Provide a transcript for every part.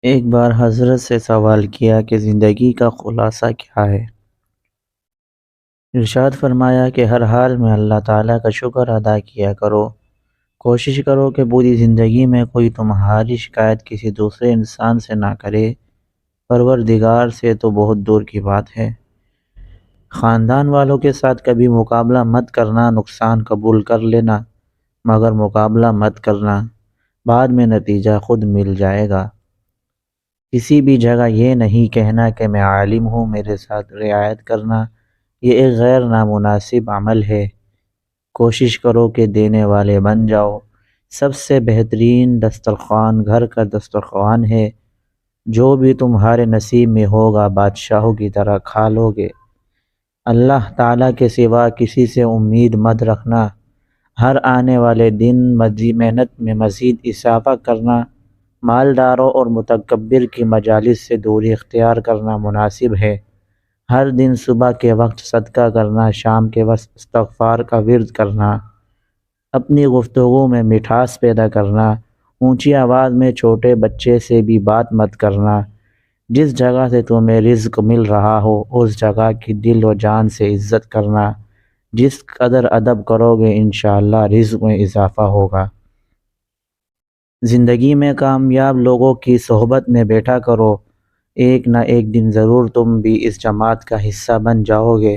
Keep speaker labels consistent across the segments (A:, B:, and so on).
A: ایک بار حضرت سے سوال کیا کہ زندگی کا خلاصہ کیا ہے؟ ارشاد فرمایا کہ ہر حال میں اللہ تعالیٰ کا شکر ادا کیا کرو، کوشش کرو کہ پوری زندگی میں کوئی تمہاری شکایت کسی دوسرے انسان سے نہ کرے، پروردگار سے تو بہت دور کی بات ہے۔ خاندان والوں کے ساتھ کبھی مقابلہ مت کرنا، نقصان قبول کر لینا مگر مقابلہ مت کرنا، بعد میں نتیجہ خود مل جائے گا۔ کسی بھی جگہ یہ نہیں کہنا کہ میں عالم ہوں، میرے ساتھ رعایت کرنا، یہ ایک غیر نامناسب عمل ہے۔ کوشش کرو کہ دینے والے بن جاؤ۔ سب سے بہترین دسترخوان گھر کا دسترخوان ہے، جو بھی تمہارے نصیب میں ہوگا بادشاہوں کی طرح کھا لو گے۔ اللہ تعالیٰ کے سوا کسی سے امید مت رکھنا، ہر آنے والے دن محنت میں مزید اضافہ کرنا، مالداروں اور متکبر کی مجالس سے دوری اختیار کرنا مناسب ہے۔ ہر دن صبح کے وقت صدقہ کرنا، شام کے وقت استغفار کا ورد کرنا، اپنی گفتگو میں مٹھاس پیدا کرنا، اونچی آواز میں چھوٹے بچے سے بھی بات مت کرنا۔ جس جگہ سے تمہیں رزق مل رہا ہو اس جگہ کی دل و جان سے عزت کرنا۔ جس قدر ادب کرو گے انشاءاللہ رزق میں اضافہ ہوگا۔ زندگی میں کامیاب لوگوں کی صحبت میں بیٹھا کرو، ایک نہ ایک دن ضرور تم بھی اس جماعت کا حصہ بن جاؤ گے۔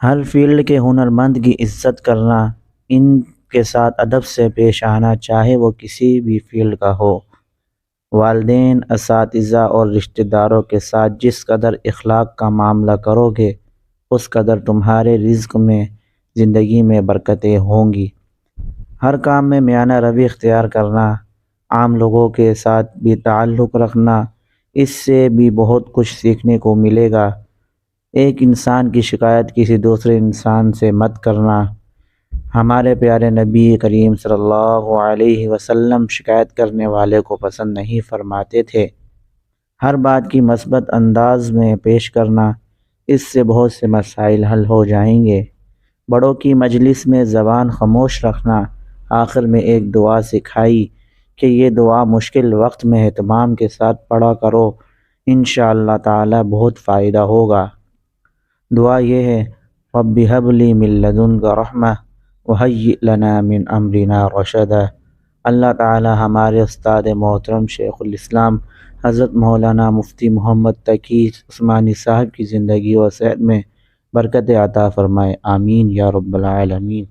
A: ہر فیلڈ کے ہنرمند کی عزت کرنا، ان کے ساتھ ادب سے پیش آنا، چاہے وہ کسی بھی فیلڈ کا ہو۔ والدین، اساتذہ اور رشتہ داروں کے ساتھ جس قدر اخلاق کا معاملہ کرو گے اس قدر تمہارے رزق میں، زندگی میں برکتیں ہوں گی۔ ہر کام میں میانہ روی اختیار کرنا، عام لوگوں کے ساتھ بھی تعلق رکھنا، اس سے بھی بہت کچھ سیکھنے کو ملے گا۔ ایک انسان کی شکایت کسی دوسرے انسان سے مت کرنا۔ ہمارے پیارے نبی کریم صلی اللہ علیہ وسلم شکایت کرنے والے کو پسند نہیں فرماتے تھے۔ ہر بات کی مثبت انداز میں پیش کرنا، اس سے بہت سے مسائل حل ہو جائیں گے۔ بڑوں کی مجلس میں زبان خاموش رکھنا، آخر میں ایک دعا سکھائی کہ یہ دعا مشکل وقت میں اہتمام کے ساتھ پڑھا کرو، انشاءاللہ تعالی بہت فائدہ ہوگا۔ دعا یہ ہے، رب ہب لی من لدنک رحمہ وہیئ لنا من امرنا رشدا۔ اللہ تعالی ہمارے استاد محترم شیخ الاسلام حضرت مولانا مفتی محمد تقی عثمانی صاحب کی زندگی و صحت میں برکت عطا فرمائے، آمین یا رب العالمین۔